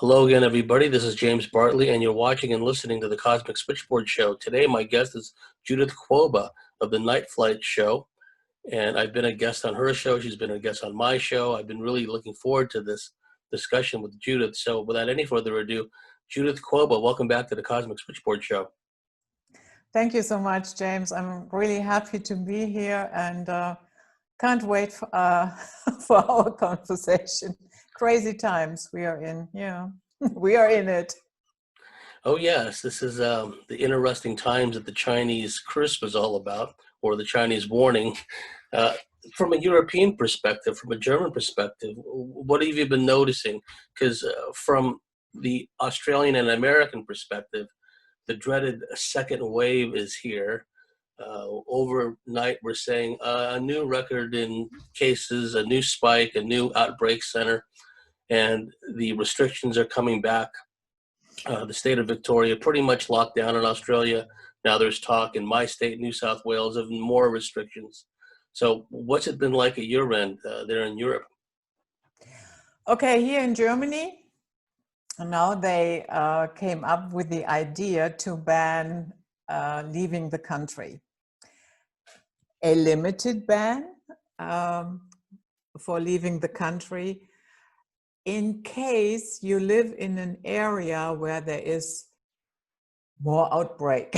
Hello again, everybody. This is James Bartley, and you're watching and listening to the Cosmic Switchboard Show. Today, my guest is Judith Kwoba of the Night Flight Show, and I've been a guest on her show. She's been a guest on my show. I've been really looking forward to this discussion with Judith. So without any further ado, Judith Kwoba, welcome back to the Cosmic Switchboard Show. Thank you so much, James. I'm really happy to be here and can't wait for our conversation. Crazy times we are in, we are in it. Oh yes, this is the interesting times that the Chinese curse was all about, or the Chinese warning. From a European perspective, from a German perspective, what have you been noticing? Because from the Australian and American perspective, the dreaded second wave is here. Overnight, we're saying a new record in cases, a new spike, a new outbreak center, and the restrictions are coming back. The state of Victoria pretty much locked down in Australia. Now there's talk in my state, New South Wales, of more restrictions. So what's it been like at your end there in Europe? Okay, here in Germany, now they came up with the idea to ban leaving the country. A limited ban for leaving the country in case you live in an area where there is more outbreak.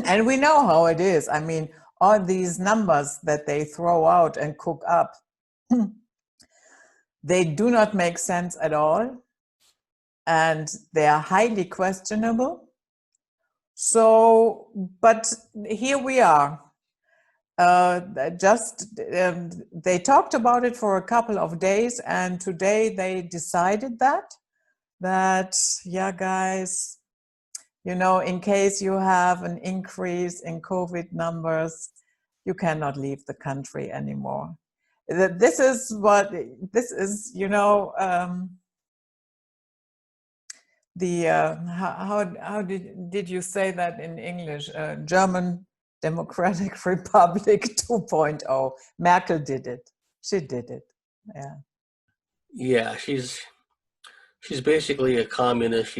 And we know how it is. I mean, all these numbers that they throw out and cook up, they do not make sense at all. And they are highly questionable. So, but here we are. They talked about it for a couple of days, and today they decided that yeah, guys, in case you have an increase in COVID numbers, you cannot leave the country anymore. This is, how did you say that in English? German Democratic Republic 2.0. Merkel did it. She did it. Yeah. Yeah, she's basically a communist.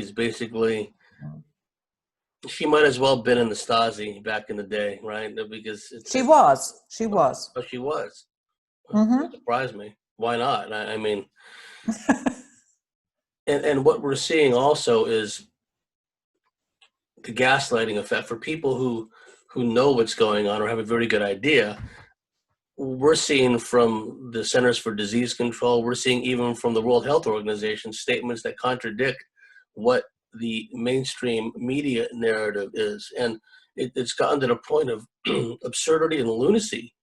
She might as well have been in the Stasi back in the day, right? Because she was. Oh, she was. Mm-hmm. It surprised me. Why not? I mean, and what we're seeing also is the gaslighting effect for people who know what's going on or have a very good idea. We're seeing from the Centers for Disease Control, we're seeing even from the World Health Organization statements that contradict what the mainstream media narrative is. And it's gotten to the point of absurdity and lunacy,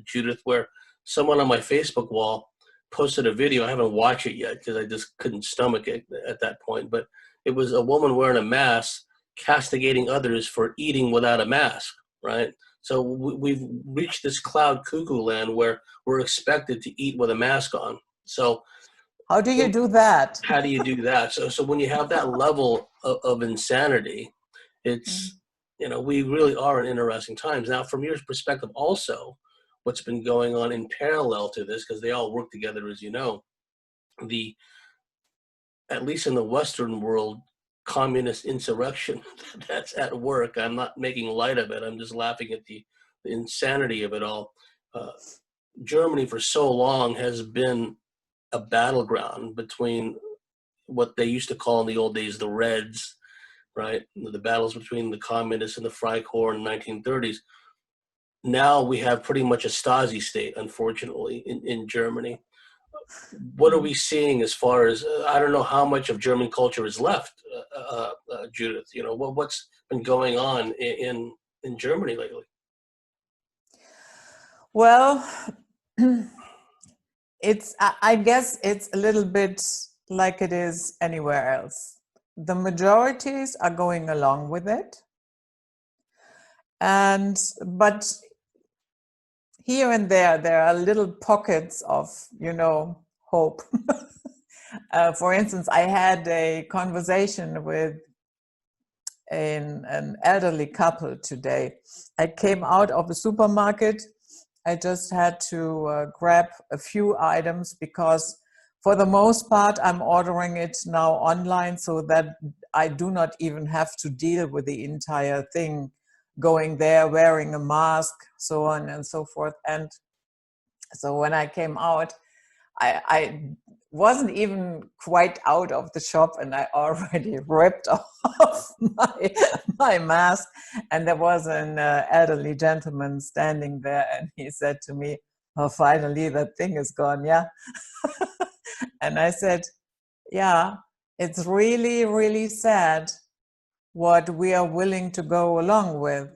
Judith, where someone on my Facebook wall posted a video. I haven't watched it yet because I just couldn't stomach it at that point. But it was a woman wearing a mask castigating others for eating without a mask, right? So we've reached this cloud cuckoo land where we're expected to eat with a mask on. So how do you do that? How do you do that? So when you have that level of insanity, it's, we really are in interesting times. Now, from your perspective also, what's been going on in parallel to this, because they all work together, as you know, at least in the Western world, communist insurrection that's at work. I'm not making light of it. I'm just laughing at the insanity of it all. Germany for so long has been a battleground between what they used to call in the old days the Reds, right? The battles between the communists and the Freikorps in the 1930s. Now we have pretty much a Stasi state, unfortunately, in Germany. What are we seeing as far as, I don't know how much of German culture is left, Judith? What's been going on in Germany lately? Well, I guess it's a little bit like it is anywhere else. The majorities are going along with it. But here and there are little pockets of, hope. For instance, I had a conversation with an elderly couple today. I came out of a supermarket. I just had to grab a few items because For the most part, I'm ordering it now online so that I do not even have to deal with the entire thing, going there, wearing a mask, so on and so forth. And so when I came out, I wasn't even quite out of the shop and I already ripped off my mask. And there was an elderly gentleman standing there and he said to me, "Oh, finally, that thing is gone, yeah?" And I said, "Yeah, it's really, really sad what we are willing to go along with."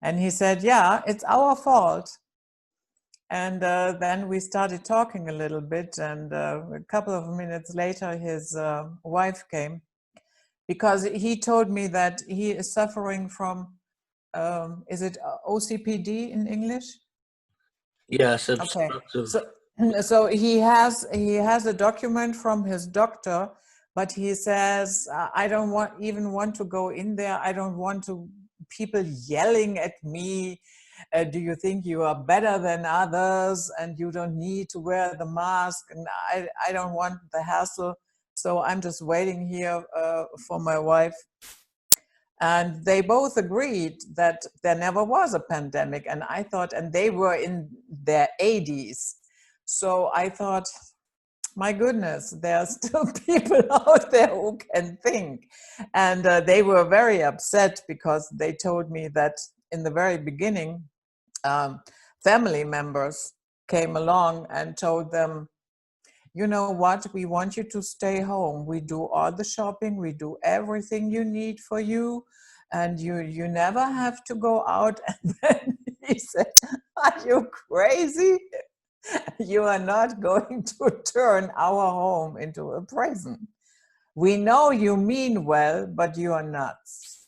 And he said, "Yeah, it's our fault." And then we started talking a little bit, and a couple of minutes later, his wife came, because he told me that he is suffering from, is it OCPD in English? Yes, Okay, obstructive. so he has a document from his doctor, but he says, I don't even want to go in there. I don't want to people yelling at me. Do you think you are better than others and you don't need to wear the mask? And I don't want the hassle. So I'm just waiting here for my wife. And they both agreed that there never was a pandemic. And I thought, and they were in their 80s. So I thought, my goodness, there are still people out there who can think. And they were very upset because they told me that in the very beginning, family members came along and told them, "You know what, we want you to stay home. We do all the shopping, we do everything you need for you, and you never have to go out." And then he said, "Are you crazy? You are not going to turn our home into a prison. We know you mean well, but you are nuts."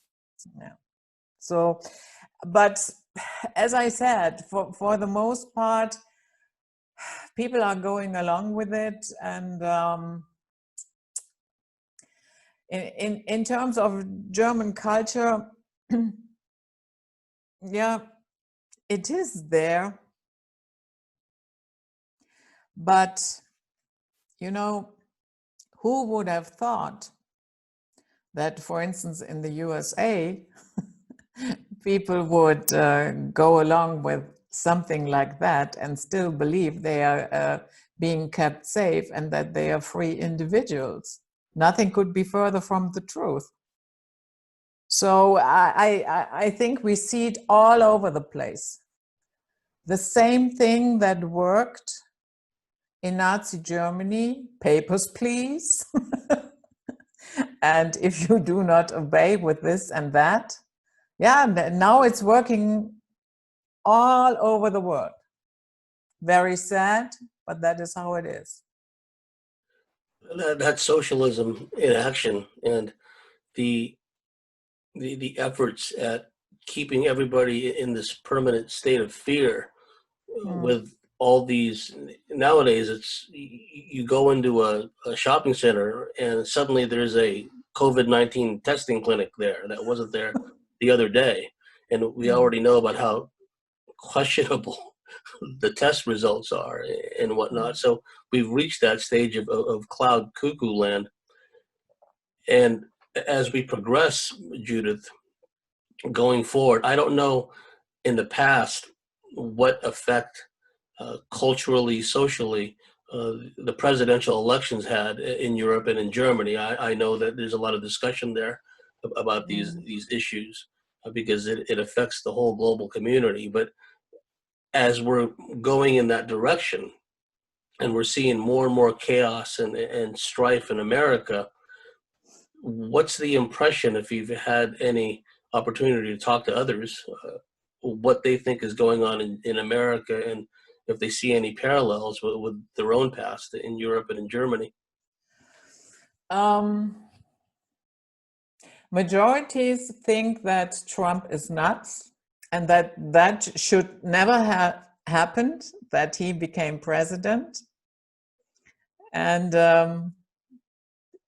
Yeah. So, but as I said, for the most part, people are going along with it. And in terms of German culture, yeah, it is there. But, you know, who would have thought that, for instance, in the USA, people would go along with something like that and still believe they are being kept safe and that they are free individuals? Nothing could be further from the truth. So I think we see it all over the place. The same thing that worked in Nazi Germany: papers, please. And if you do not obey with this and that, yeah, now it's working all over the world. Very sad, but that is how it is. That's socialism in action, and the efforts at keeping everybody in this permanent state of fear with all these. Nowadays, it's you go into a shopping center and suddenly there's a COVID-19 testing clinic there that wasn't there the other day, and we already know about how questionable the test results are and whatnot. So we've reached that stage of cloud cuckoo land. And as we progress, Judith, going forward, I don't know in the past what effect culturally, socially, the presidential elections had in Europe and in Germany. I know that there's a lot of discussion there about these issues because it affects the whole global community. But as we're going in that direction and we're seeing more and more chaos and strife in America, what's the impression, if you've had any opportunity to talk to others, what they think is going on in America, and if they see any parallels with their own past in Europe and in Germany? Majorities think that Trump is nuts and that should never have happened, that he became president. And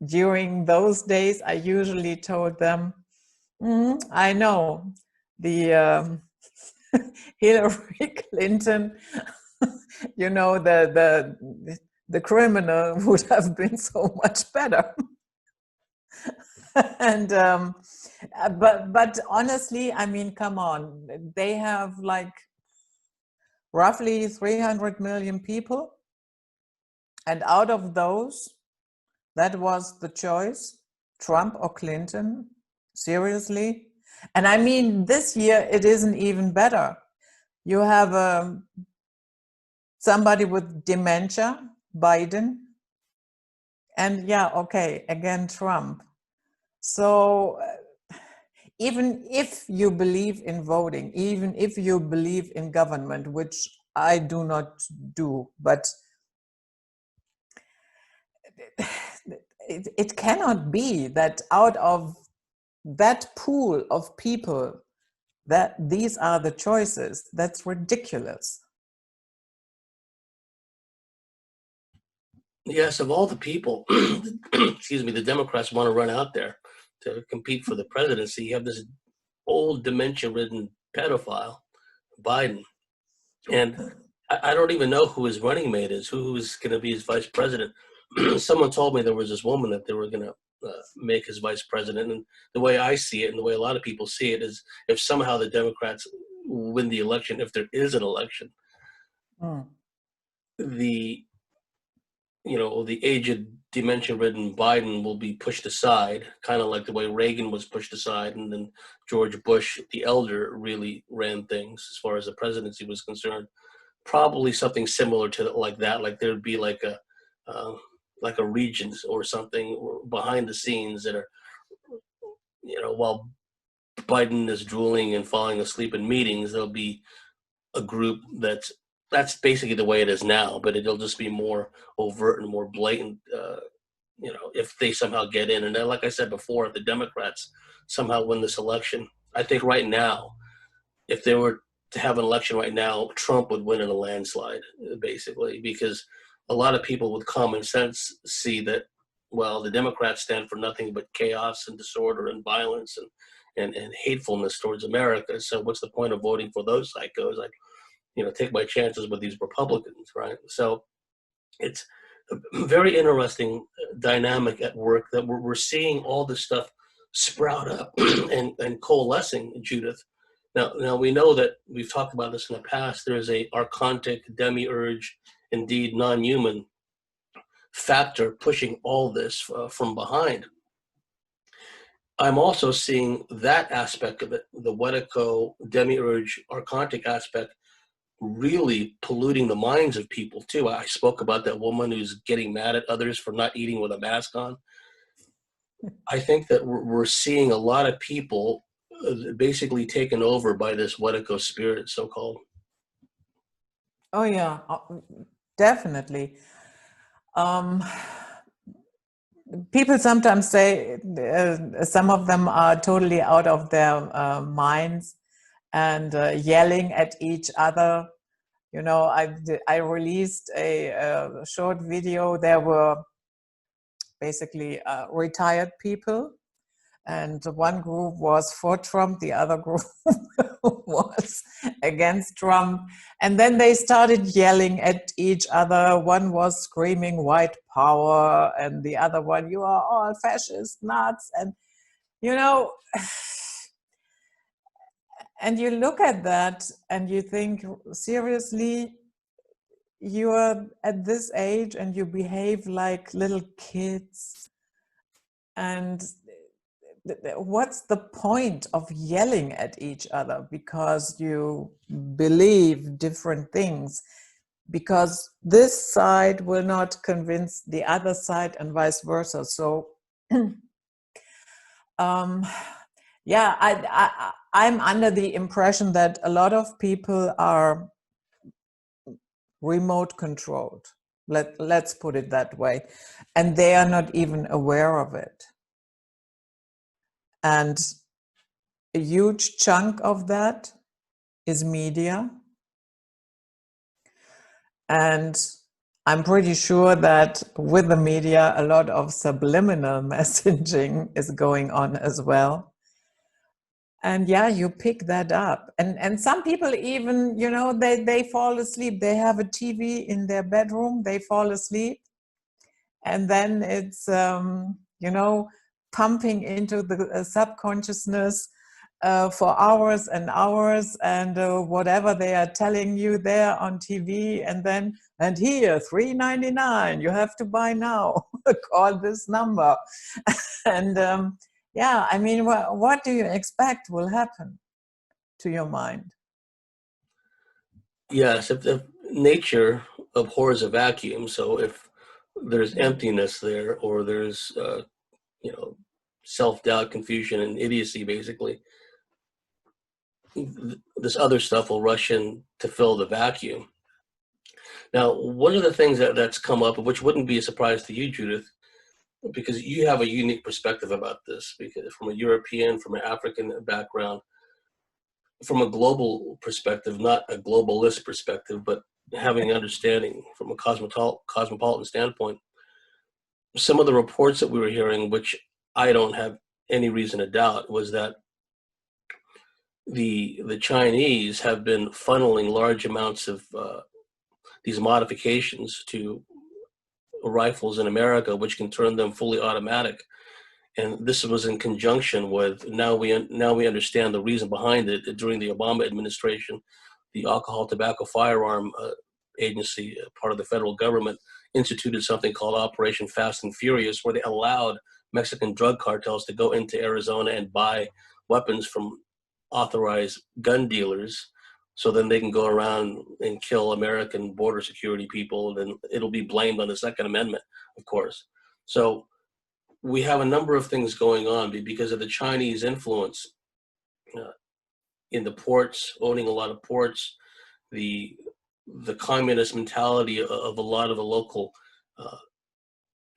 during those days, I usually told them, I know the Hillary Clinton, you know, the criminal would have been so much better. And but honestly, I mean, come on, they have like roughly 300 million people, and out of those, that was the choice: Trump or Clinton. Seriously? And I mean, this year it isn't even better. You have somebody with dementia, Biden, and yeah, okay, again, Trump. So even if you believe in voting, even if you believe in government, which I do not do, but it cannot be that out of that pool of people that these are the choices. That's ridiculous. Yes, of all the people, excuse me, the Democrats want to run out there to compete for the presidency. You have this old dementia-ridden pedophile, Biden, and I don't even know who his running mate is, who's going to be his vice president. Someone told me there was this woman that they were going to make his vice president, and the way I see it, and the way a lot of people see it, is if somehow the Democrats win the election, if there is an election, the aged, dementia-ridden Biden will be pushed aside, kind of like the way Reagan was pushed aside, and then George Bush, the elder, really ran things as far as the presidency was concerned. Probably something similar to like that. Like there'd be like a regent or something behind the scenes that are, while Biden is drooling and falling asleep in meetings, there'll be a group that's basically the way it is now, but it'll just be more overt and more blatant, if they somehow get in. And then, like I said before, if the Democrats somehow win this election, I think right now, if they were to have an election right now, Trump would win in a landslide, basically, because a lot of people with common sense see that, well, the Democrats stand for nothing but chaos and disorder and violence and hatefulness towards America. So what's the point of voting for those psychos? Like, take my chances with these Republicans, right? So it's a very interesting dynamic at work that we're seeing all this stuff sprout up and coalescing, Judith. Now we know that we've talked about this in the past. There's a archontic, demiurge, indeed non-human factor pushing all this from behind. I'm also seeing that aspect of it, the Wetico, demiurge, archontic aspect, really polluting the minds of people too. I spoke about that woman who's getting mad at others for not eating with a mask on. I think that we're seeing a lot of people basically taken over by this Wetico spirit, so-called. Oh yeah, definitely. People sometimes say some of them are totally out of their minds and yelling at each other. I released a short video. There were basically retired people, and one group was for Trump, the other group was against Trump. And then they started yelling at each other. One was screaming white power, and the other one, you are all fascist nuts. And, and you look at that and you think, seriously, you are at this age and you behave like little kids. And what's the point of yelling at each other because you believe different things? Because this side will not convince the other side and vice versa. So, yeah, I'm under the impression that a lot of people are remote controlled. Let's put it that way. And they are not even aware of it. And a huge chunk of that is media. And I'm pretty sure that with the media, a lot of subliminal messaging is going on as well. And yeah, you pick that up. And some people even, you know, they fall asleep. They have a TV in their bedroom, they fall asleep. And then it's, you know, pumping into the subconsciousness for hours and hours, and whatever they are telling you there on TV, and then, and here, $3.99, you have to buy now, call this number. And yeah, I mean, what do you expect will happen to your mind? Yes, if nature abhors a vacuum, so if there's emptiness there, or there's you know, self-doubt, confusion, and idiocy, basically, this other stuff will rush in to fill the vacuum. Now, one of the things that's come up, which wouldn't be a surprise to you, Judith, because you have a unique perspective about this, because from a European, from an African background, from a global perspective, not a globalist perspective, but having understanding from a cosmopolitan standpoint, some of the reports that we were hearing, which I don't have any reason to doubt, was that the Chinese have been funneling large amounts of these modifications to rifles in America, which can turn them fully automatic. And this was in conjunction with, now we understand the reason behind it. During the Obama administration, the Alcohol, Tobacco, Firearm Agency, part of the federal government, instituted something called Operation Fast and Furious, where they allowed Mexican drug cartels to go into Arizona and buy weapons from authorized gun dealers, so then they can go around and kill American border security people, and it'll be blamed on the Second Amendment, of course. So we have a number of things going on because of the Chinese influence in the ports, owning a lot of ports, the communist mentality of a lot of the local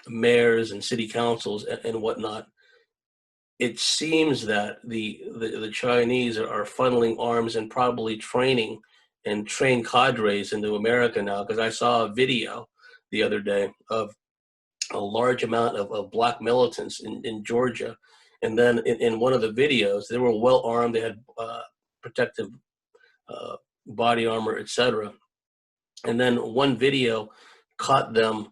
mayors and city councils and whatnot. It seems that the Chinese are funneling arms and probably training and train cadres into America now, because I saw a video the other day of a large amount of black militants in Georgia. And then in one of the videos, they were well armed. They had protective body armor, etc. And then one video caught them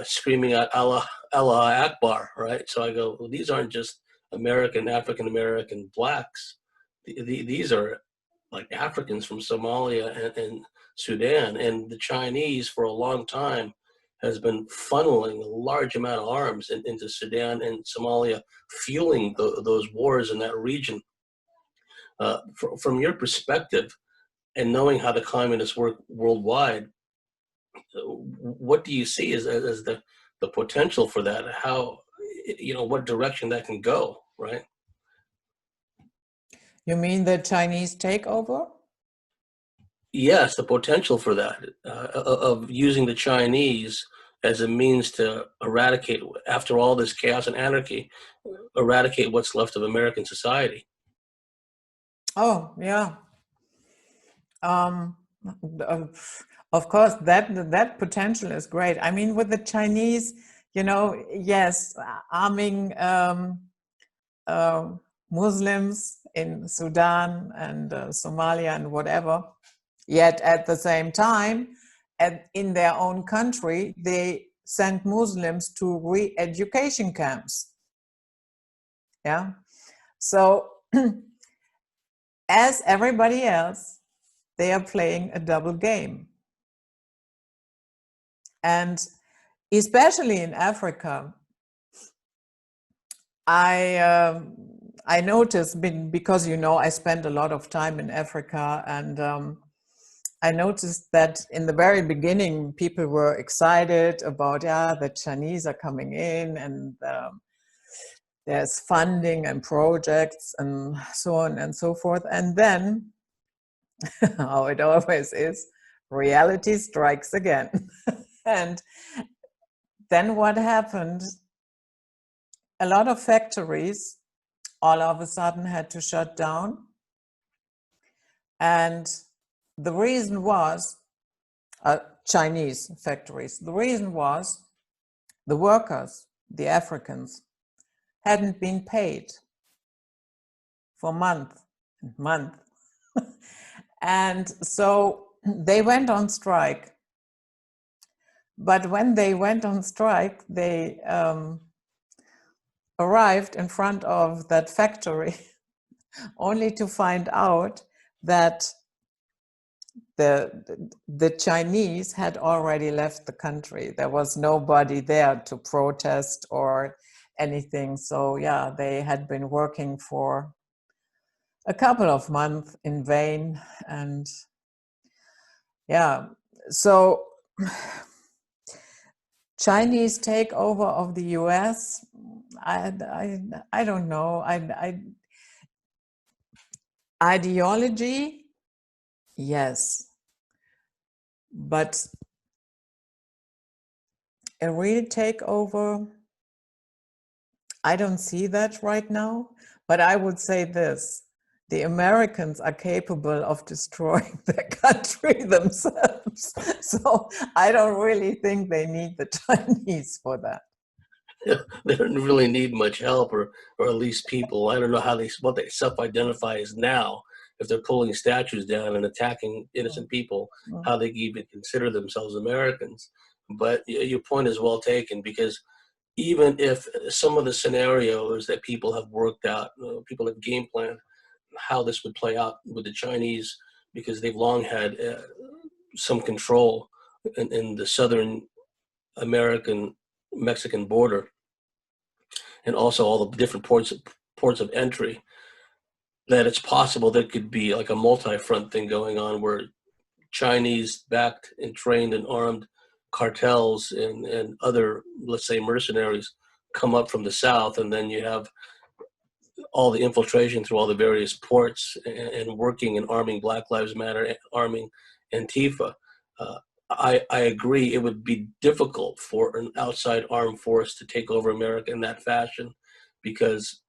screaming out Allah, Allah Akbar, right? So I go, well, these aren't just African American blacks. These are like Africans from Somalia and Sudan. And the Chinese, for a long time, has been funneling a large amount of arms into Sudan and Somalia, fueling those wars in that region. From your perspective, and knowing how the communists work worldwide, what do you see as the potential for that? How, you know, what direction that can go, right? You mean the Chinese takeover? Yes, the potential for that, of using the Chinese as a means to eradicate, after all this chaos and anarchy, eradicate what's left of American society. Oh, yeah. Of course, that potential is great. I mean, with the Chinese, you know, yes, arming Muslims in Sudan and Somalia and whatever. Yet at the same time, in their own country, they send Muslims to re-education camps. Yeah. So as everybody else, they are playing a double game. And especially in Africa, I noticed, because, you know, I spent a lot of time in Africa, and I noticed that in the very beginning, people were excited about, yeah, the Chinese are coming in, and there's funding and projects and so on and so forth. And then, how it always is, reality strikes again. And then what happened? A lot of factories all of a sudden had to shut down. And the reason was, Chinese factories, the reason was the workers, the Africans, hadn't been paid for months month. And so they went on strike. But when they went on strike, they arrived in front of that factory only to find out that the Chinese had already left the country. There was nobody there to protest or anything. So yeah, they had been working for a couple of months in vain. And yeah, so Chinese takeover of the US, I don't know. Ideology, yes, but a real takeover, I don't see that right now. But I would say this: the Americans are capable of destroying their country themselves. So I don't really think they need the Chinese for that. They don't really need much help, or at least people. I don't know what they self-identify as now. If they're pulling statues down and attacking innocent people, how they even consider themselves Americans. But your point is well taken, because even if some of the scenarios that people have worked out, people have game planned how this would play out with the Chinese, because they've long had some control in the southern American Mexican border, and also all the different ports of entry, that it's possible there could be like a multi-front thing going on, where Chinese backed and trained and armed cartels and other, let's say, mercenaries come up from the south, and then you have all the infiltration through all the various ports and working and arming Black Lives Matter, arming Antifa. I agree it would be difficult for an outside armed force to take over America in that fashion, because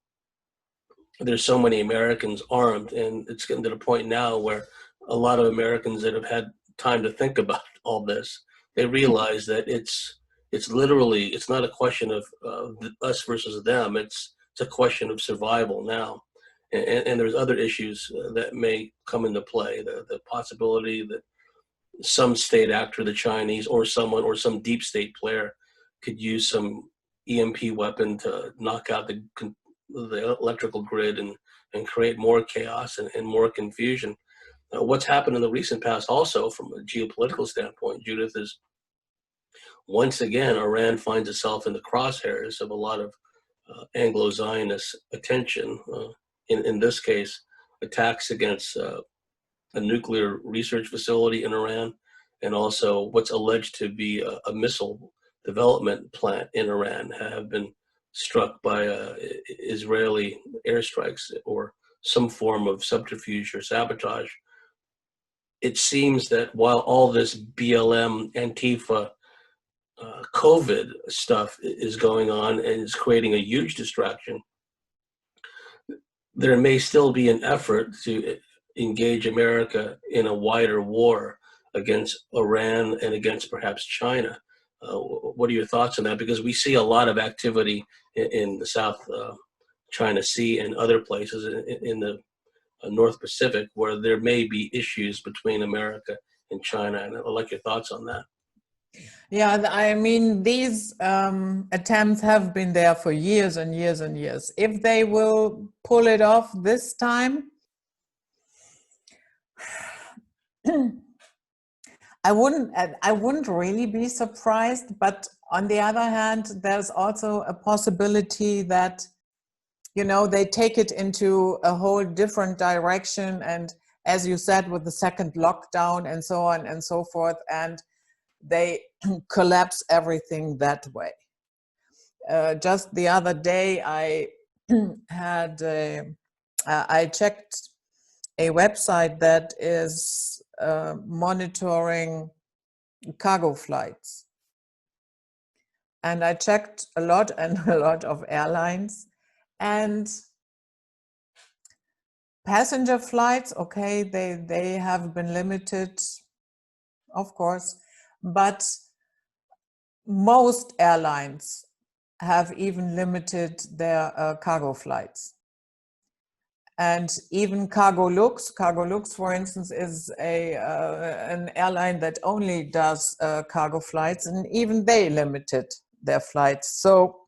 there's so many Americans armed, and it's getting to the point now where a lot of Americans that have had time to think about all this, they realize that it's literally, it's not a question of us versus them. It's a question of survival now. And there's other issues that may come into play. The possibility that some state actor, the Chinese, or someone, or some deep state player could use some EMP weapon to knock out the electrical grid and create more chaos and more confusion. What's happened in the recent past also, from a geopolitical standpoint, Judith, is once again Iran finds itself in the crosshairs of a lot of Anglo-Zionist attention. In this case, attacks against a nuclear research facility in Iran, and also what's alleged to be a missile development plant in Iran have been struck by Israeli airstrikes or some form of subterfuge or sabotage. It seems that while all this BLM, Antifa, COVID stuff is going on and is creating a huge distraction, there may still be an effort to engage America in a wider war against Iran and against perhaps China. What are your thoughts on that? Because we see a lot of activity in the South China Sea and other places in the North Pacific, where there may be issues between America and China. And I'd like your thoughts on that. Yeah, I mean, these attempts have been there for years and years and years. If they will pull it off this time, I wouldn't really be surprised. But on the other hand, there's also a possibility that, you know, they take it into a whole different direction. And as you said, with the second lockdown and so on and so forth, and they collapse everything that way. Just the other day, I I checked a website that is monitoring cargo flights, and I checked a lot of airlines, and passenger flights, okay, they have been limited, of course, but most airlines have even limited their cargo flights. And even Cargolux, for instance, is an airline that only does cargo flights, and even they limited their flights. So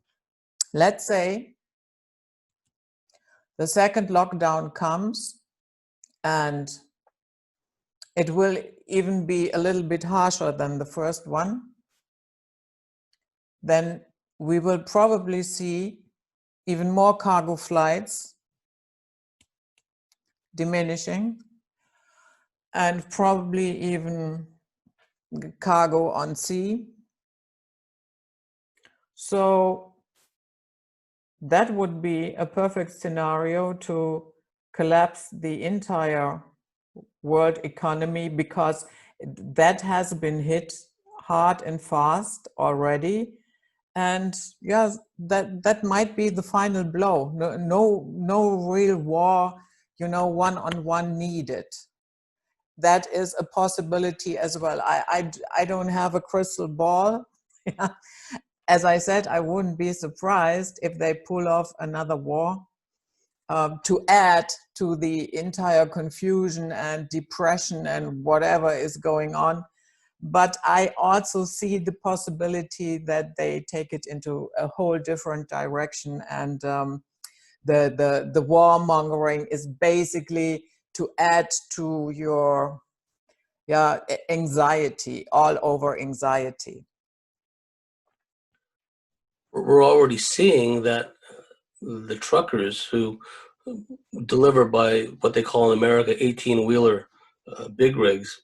let's say the second lockdown comes, and it will even be a little bit harsher than the first one. Then we will probably see even more cargo flights diminishing, and probably even cargo on sea. So that would be a perfect scenario to collapse the entire world economy, because that has been hit hard and fast already. And yeah, that might be the final blow. No real war, one-on-one needed. That is a possibility as well. I don't have a crystal ball. As I said, I wouldn't be surprised if they pull off another war to add to the entire confusion and depression and whatever is going on. But I also see the possibility that they take it into a whole different direction, and the warmongering is basically to add to your anxiety, all over anxiety. We're already seeing that the truckers who deliver by what they call in America 18-wheeler big rigs,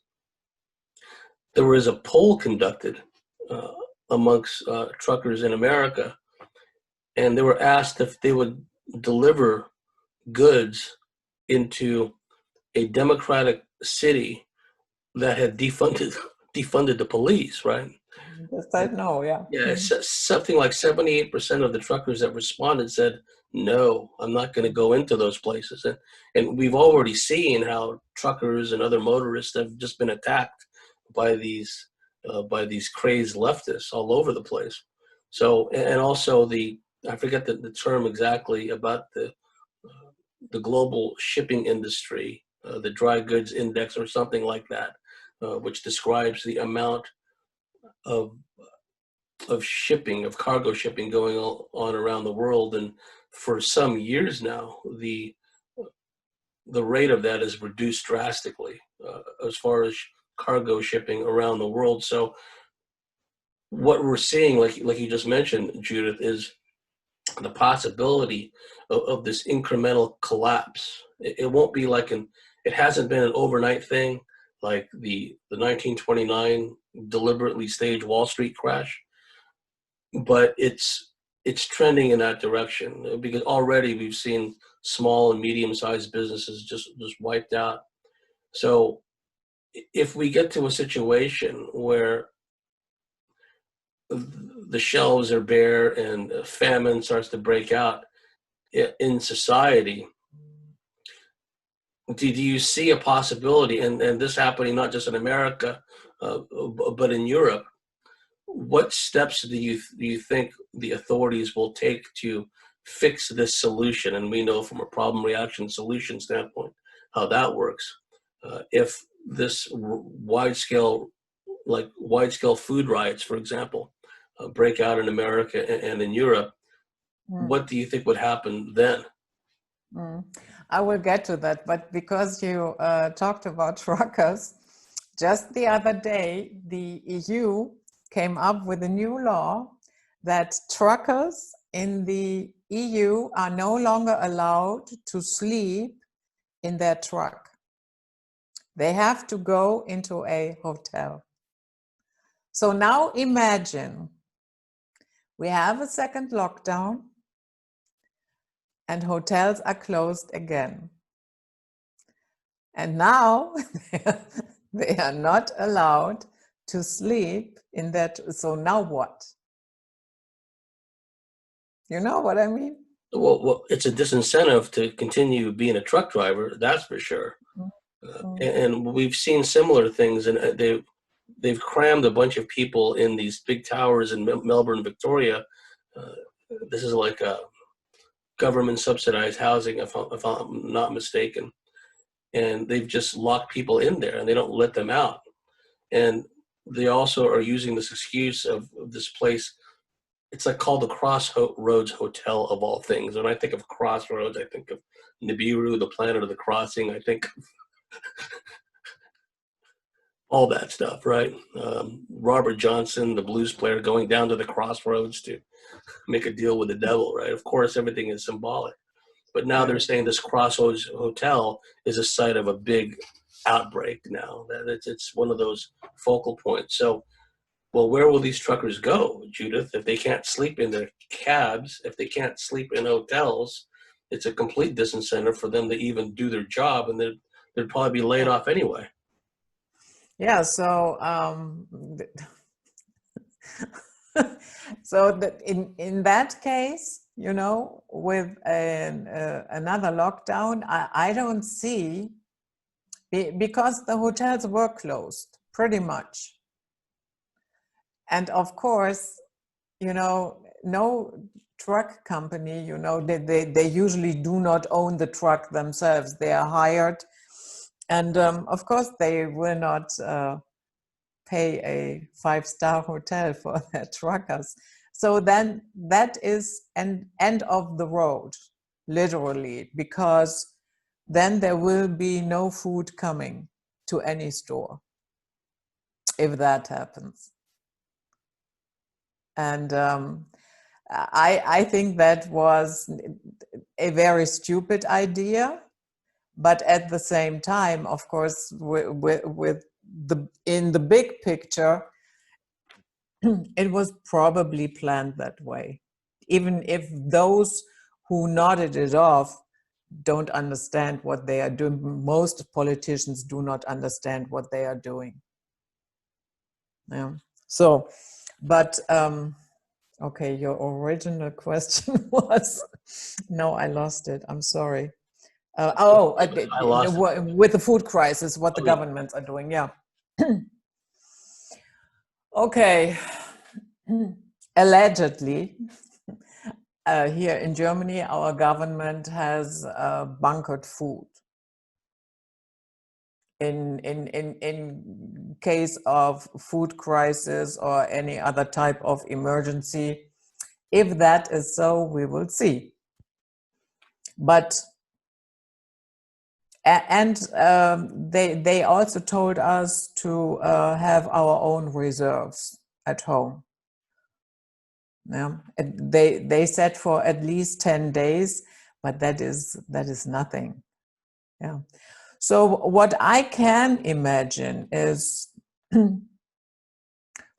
there was a poll conducted amongst truckers in America, and they were asked if they would deliver goods into a democratic city that had defunded the police, right? Yes, I know, yeah. Yeah, something like 78% of the truckers that responded said, no, I'm not going to go into those places. And we've already seen how truckers and other motorists have just been attacked by these crazed leftists all over the place. So, and also I forget the term exactly about the global shipping industry, the dry goods index or something like that, which describes the amount of shipping, of cargo shipping going on around the world. And for some years now, the rate of that is reduced drastically as far as cargo shipping around the world. So what we're seeing, like you just mentioned, Judith, is the possibility of this incremental collapse. It won't be like it hasn't been an overnight thing like the 1929 deliberately staged Wall Street crash, but it's trending in that direction, because already we've seen small and medium-sized businesses just wiped out. So if we get to a situation where the shelves are bare and famine starts to break out in society, do you see a possibility, and this happening not just in America, but in Europe? What steps do you think the authorities will take to fix this solution? And we know from a problem reaction solution standpoint how that works. If this wide scale food riots, for example, break out in America and in Europe, what do you think would happen then? I will get to that, but because you talked about truckers, just the other day, the EU came up with a new law that truckers in the EU are no longer allowed to sleep in their truck. They have to go into a hotel. So now imagine we have a second lockdown and hotels are closed again. And now they are not allowed to sleep in that. So now what? You know what I mean? Well, it's a disincentive to continue being a truck driver, that's for sure. And we've seen similar things, and they've crammed a bunch of people in these big towers in Melbourne, Victoria. This is like government subsidized housing, if I'm not mistaken. And they've just locked people in there and they don't let them out. And they also are using this excuse of this place. It's like called the Crossroads Hotel of all things. When I think of Crossroads, I think of Nibiru, the planet of the crossing. I think all that stuff, right? Robert Johnson, the blues player, going down to the crossroads to make a deal with the devil, right? Of course, everything is symbolic. But now they're saying this Crossroads Hotel is a site of a big outbreak now. That it's one of those focal points. So, well, where will these truckers go, Judith, if they can't sleep in their cabs, if they can't sleep in hotels? It's a complete disincentive for them to even do their job, and they'd probably be laid off anyway. Yeah, so so in that case, you know, with another lockdown, I don't see, because the hotels were closed pretty much. And of course, you know, no truck company, you know, they usually do not own the truck themselves. They are hired. And of course, they will not pay a 5-star hotel for their truckers. So then that is an end of the road, literally, because then there will be no food coming to any store if that happens. And I think that was a very stupid idea, but at the same time, of course, in the big picture, it was probably planned that way, even if those who nodded it off don't understand what they are doing. Most politicians do not understand what they are doing. Yeah. So, but okay, your original question was, no, I lost it. I'm sorry. I lost it. With the food crisis, what the governments are doing. Yeah. Okay. Allegedly, here in Germany, our government has bunkered food in case of food crisis or any other type of emergency. If that is so, we will see. But they also told us to have our own reserves at home. Yeah, they said for at least 10 days, but that is nothing. Yeah. So what I can imagine is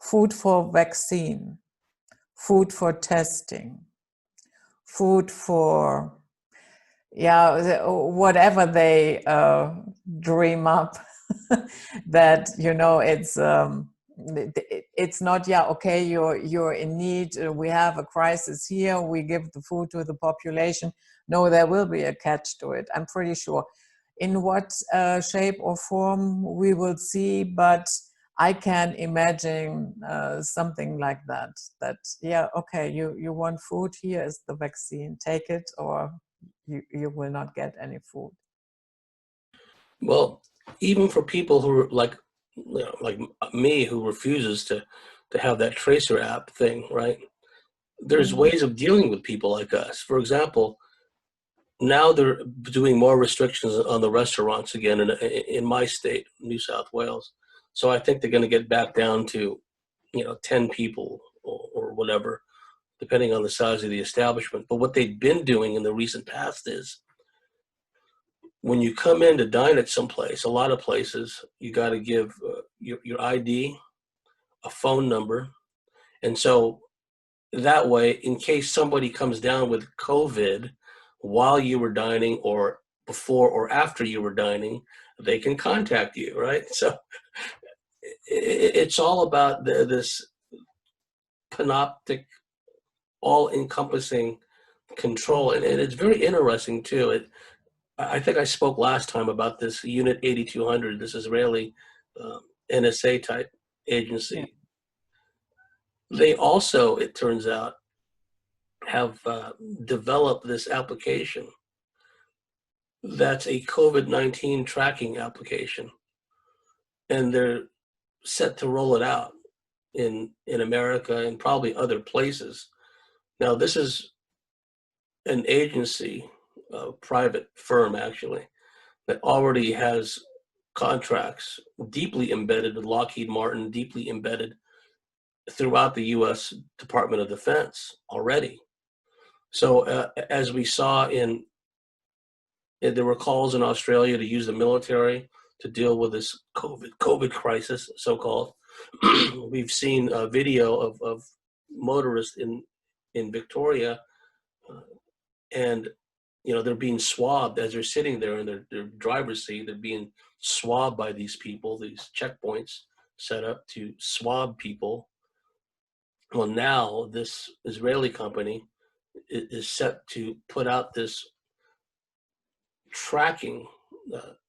food for vaccine, food for testing, food for, yeah, whatever they dream up that, you know, it's not, yeah, okay, you're in need, we have a crisis here, we give the food to the population. No, there will be a catch to it, I'm pretty sure. In what shape or form we will see, but I can imagine something like that, yeah, okay, you want food, here is the vaccine, take it, or you will not get any food. Well, even for people who are like me, who refuses to have that tracer app thing, right? There's ways of dealing with people like us. For example, now they're doing more restrictions on the restaurants again in my state, New South Wales. So I think they're going to get back down to, 10 people or whatever, depending on the size of the establishment. But what they've been doing in the recent past is, when you come in to dine at some place, a lot of places, you got to give your ID, a phone number. And so that way, in case somebody comes down with COVID while you were dining or before or after you were dining, they can contact you, right? So it's all about this panoptic, all-encompassing control. And it's very interesting, too. I think I spoke last time about this Unit 8200, this Israeli NSA type agency. Yeah. They also, it turns out, have developed this application that's a COVID-19 tracking application, and they're set to roll it out in America and probably other places. Now, this is an agency, a private firm actually, that already has contracts deeply embedded with Lockheed Martin, deeply embedded throughout the U.S. Department of Defense already. So as we saw there were calls in Australia to use the military to deal with this COVID crisis, so-called. We've seen a video of motorists in Victoria, and they're being swabbed as they're sitting there in their driver's seat. They're being swabbed by these people, these checkpoints set up to swab people. Well, now this Israeli company is set to put out this tracking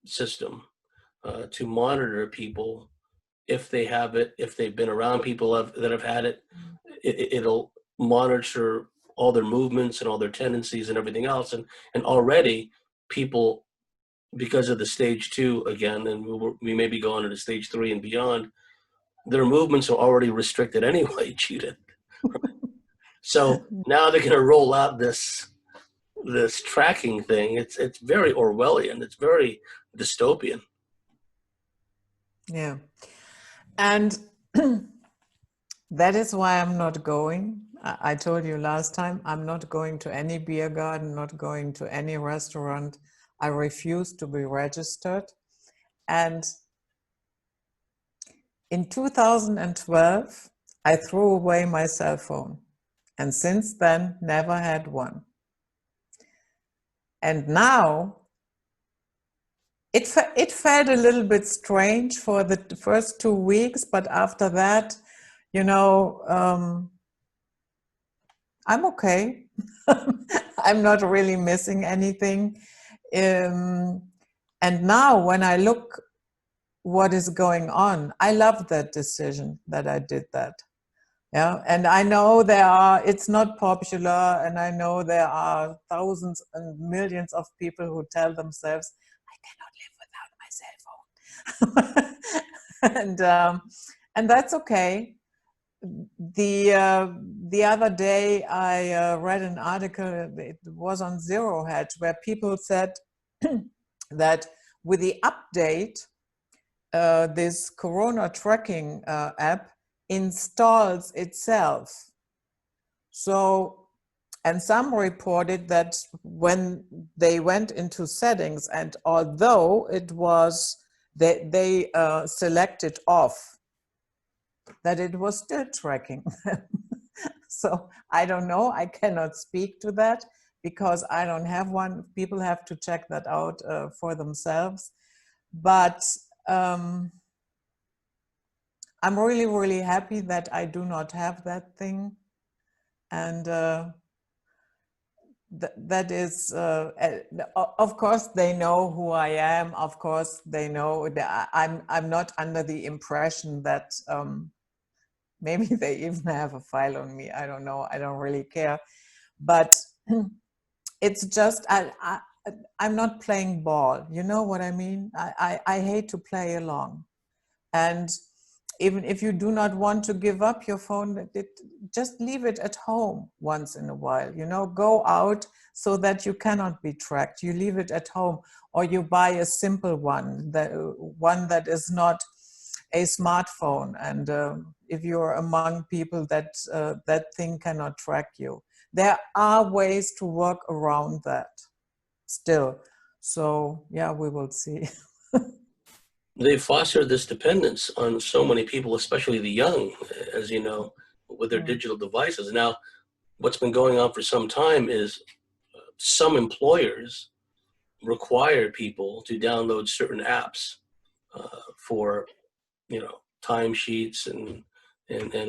system to monitor people if they have it, if they've been around people that have had it. It'll monitor all their movements and all their tendencies and everything else. And already people, because of the stage 2 again, and we may be going into stage 3 and beyond, their movements are already restricted anyway, Judith. So now they're going to roll out this tracking thing. It's very Orwellian. It's very dystopian. Yeah. And that is why I'm not going. I told you last time, I'm not going to any beer garden, not going to any restaurant. I refuse to be registered. And in 2012, I threw away my cell phone. And since then, never had one. And now, it felt a little bit strange for the first 2 weeks, but after that, I'm okay. I'm not really missing anything. And now when I look what is going on, I love that decision that I did that. Yeah, and I know it's not popular, and I know there are thousands and millions of people who tell themselves, I cannot live without my cell phone. And that's okay. The other day I read an article, it was on Zero Hedge, where people said that with the update, this Corona tracking app installs itself. So, and some reported that when they went into settings, and although it was, they selected off, that it was still tracking. So I don't know, I cannot speak to that because I don't have one. People have to check that out for themselves. But I'm really, really happy that I do not have that thing. And that is, of course, they know who I am. Of course, they know that I'm not under the impression that maybe they even have a file on me. I don't know. I don't really care. But it's just, I'm not playing ball. You know what I mean? I hate to play along. And even if you do not want to give up your phone, just leave it at home once in a while. Go out so that you cannot be tracked. You leave it at home, or you buy a simple one, one that is not a smartphone. And if you're among people that thing cannot track you, there are ways to work around that still. So yeah, we will see. They foster this dependence on so many people, especially the young, as you know, with their digital devices. Now, what's been going on for some time is some employers require people to download certain apps for, timesheets and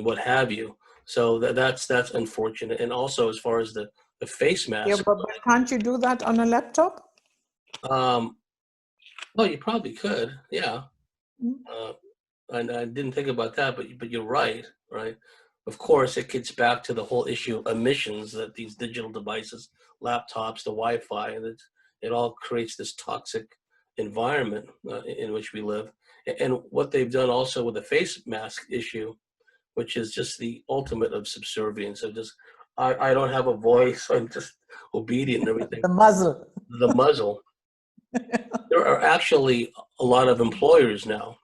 what have you. So that's unfortunate. And also, as far as the face mask. Yeah, but can't you do that on a laptop? Well, you probably could, yeah. And I didn't think about that, but you're right? of course, it gets back to the whole issue of emissions that these digital devices, laptops, the Wi-Fi, and it all creates this toxic environment in which we live. And what they've done also with the face mask issue, which is just the ultimate of subservience. Of just, I don't have a voice. I'm just obedient and everything. The muzzle. The muzzle. There are actually a lot of employers now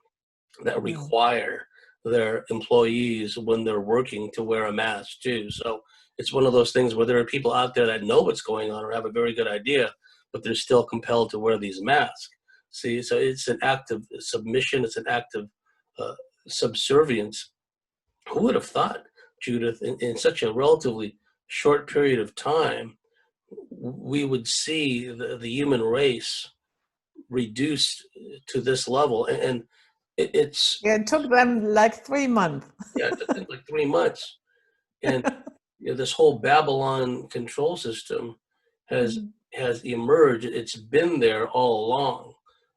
that require their employees when they're working to wear a mask too. So it's one of those things where there are people out there that know what's going on or have a very good idea, but they're still compelled to wear these masks. See, so it's an act of submission. It's an act of subservience. Who would have thought, Judith, in such a relatively short period of time, we would see the human race reduced to this level? And it's Yeah, it took them like 3 months. yeah, it took like 3 months, and this whole Babylon control system has emerged. It's been there all along,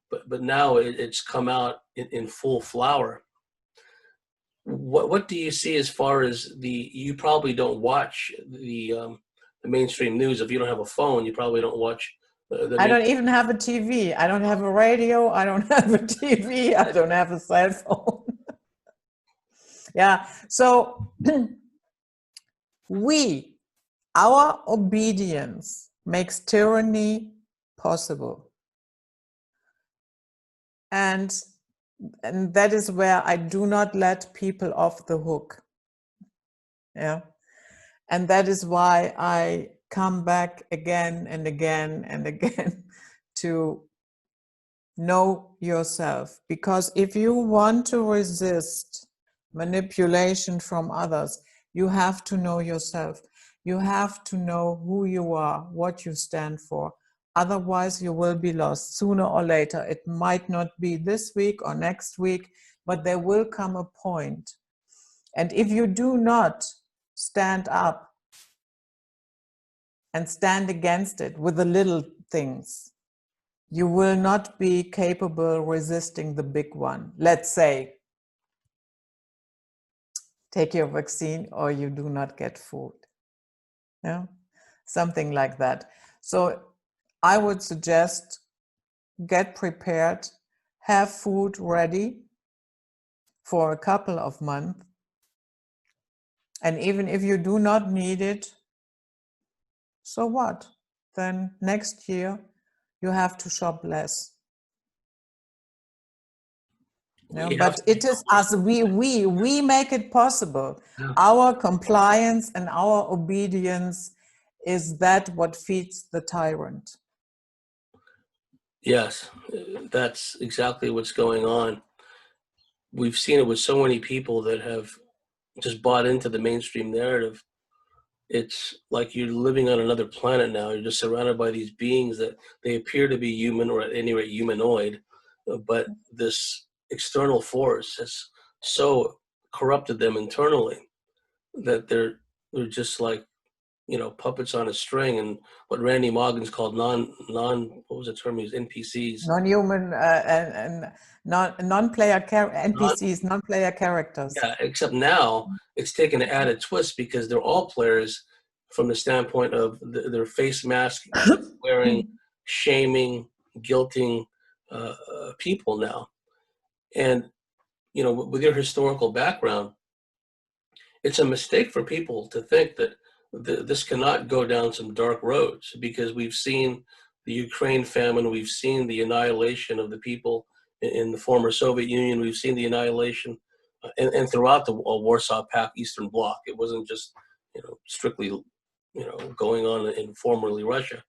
but now it's come out in full flower. What do you see as far as you probably don't watch the mainstream news. If you don't have a phone, you probably don't watch I don't even have a TV. I don't have a radio. I don't have a TV. I don't have a cell phone. Yeah. So our obedience makes tyranny possible. And that is where I do not let people off the hook. Yeah. And that is why I come back again and again and again to know yourself. Because if you want to resist manipulation from others, you have to know yourself. You have to know who you are, what you stand for. Otherwise, you will be lost sooner or later. It might not be this week or next week, but there will come a point. And if you do not stand up and stand against it with the little things, you will not be capable resisting the big one. Let's say, take your vaccine or you do not get food. Yeah, something like that. So I would suggest get prepared, have food ready for a couple of months. And even if you do not need it, so what? Then next year you have to shop less. No, but it is us, we make it possible. Yeah. Our compliance and our obedience is that what feeds the tyrant. Yes, that's exactly what's going on. We've seen it with so many people that have just bought into the mainstream narrative. It's like you're living on another planet now. You're just surrounded by these beings that they appear to be human, or at any rate humanoid, but this external force has so corrupted them internally that they're just like, puppets on a string, and what Randy Moggins called what was the term he used? NPCs. Non-human and non-player NPCs, non-player characters. Yeah, except now it's taken an added twist because they're all players from the standpoint of their face mask wearing, shaming, guilting people now. And, with your historical background, it's a mistake for people to think that this cannot go down some dark roads, because we've seen the Ukraine famine, we've seen the annihilation of the people in the former Soviet Union, we've seen the annihilation and throughout the Warsaw Pact Eastern Bloc. It wasn't just strictly going on in formerly Russia,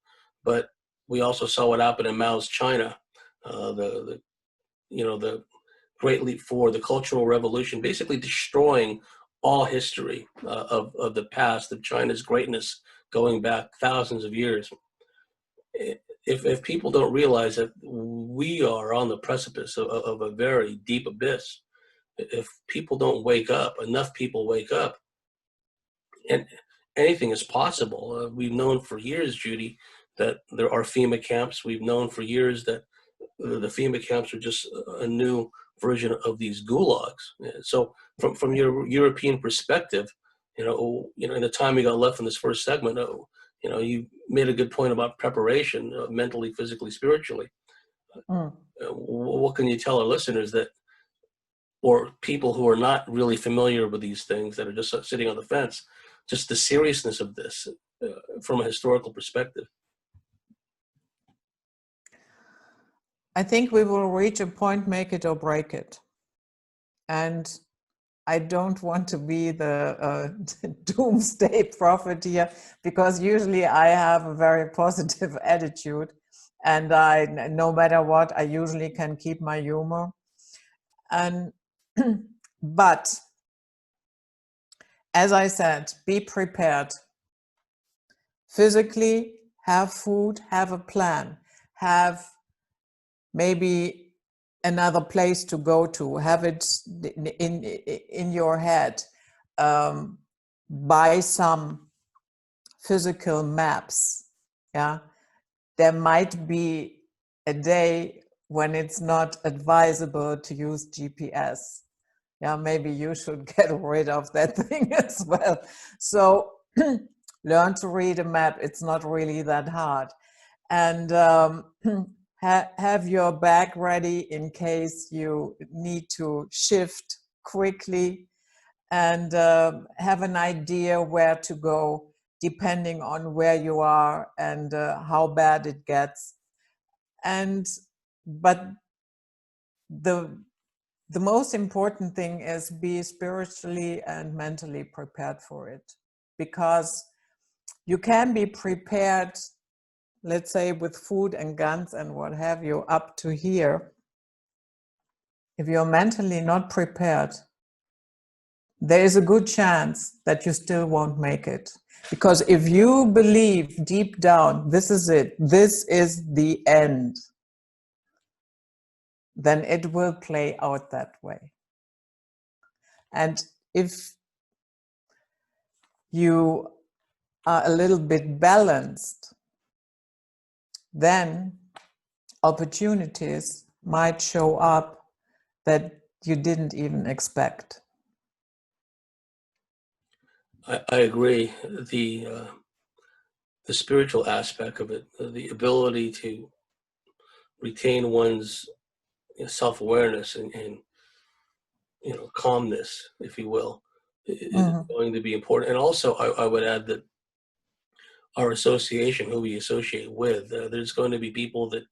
but we also saw what happened in Mao's China, the Great Leap Forward, the Cultural Revolution, basically destroying all history of the past, of China's greatness going back thousands of years. If people don't realize that we are on the precipice of a very deep abyss, if people don't wake up, enough people wake up, and anything is possible. We've known for years, Judy, that there are FEMA camps. We've known for years that the FEMA camps are just a new version of these gulags. So from your European perspective, In the time we got left in this first segment, you made a good point about preparation, mentally, physically, spiritually. What can you tell our listeners or people who are not really familiar with these things, that are just sitting on the fence, just the seriousness of this from a historical perspective? I think we will reach a point, make it or break it. And I don't want to be the doomsday prophet here, because usually I have a very positive attitude, and no matter what, I usually can keep my humor. And but as I said, be prepared. Physically, have food, have a plan, have maybe another place to go to, have it in your head, buy some physical maps. Yeah, there might be a day when it's not advisable to use GPS. Yeah, maybe you should get rid of that thing as well. So learn to read a map. It's not really that hard. And have your bag ready in case you need to shift quickly, and have an idea where to go depending on where you are and how bad it gets. But the most important thing is be spiritually and mentally prepared for it, because you can be prepared, let's say, with food and guns and what have you, up to here. If you're mentally not prepared, there is a good chance that you still won't make it. Because if you believe deep down, this is it, this is the end, then it will play out that way. And if you are a little bit balanced, then opportunities might show up that you didn't even expect. I agree. The spiritual aspect of it, the ability to retain one's self-awareness and calmness, if you will, is going to be important. And also, I would add that our association, who we associate with, there's going to be people that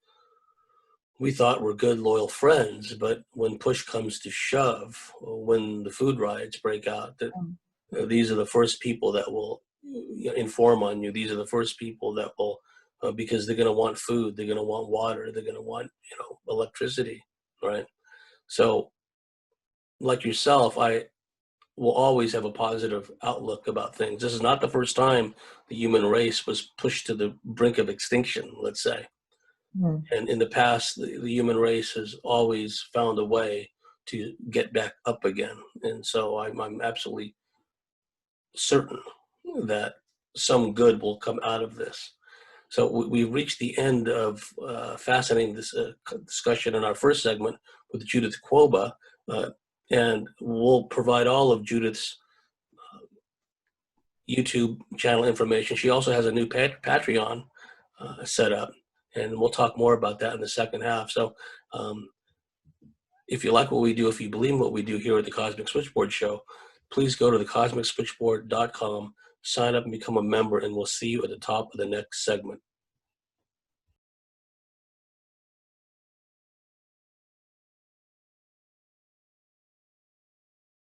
we thought were good, loyal friends, but when push comes to shove, or when the food riots break out, that these are the first people that will inform on you. These are the first people that will, because they're going to want food, they're going to want water, they're going to want electricity, right? So, like yourself, I will always have a positive outlook about things. This is not the first time the human race was pushed to the brink of extinction, let's say. And in the past, the human race has always found a way to get back up again. And so I'm absolutely certain that some good will come out of this. So we've reached the end of fascinating discussion in our first segment with Judith Kwoba, and we'll provide all of Judith's YouTube channel information. She also has a new Patreon set up, and we'll talk more about that in the second half. So if you like what we do, if you believe in what we do here at the Cosmic Switchboard Show, please go to thecosmicswitchboard.com, sign up and become a member, and we'll see you at the top of the next segment.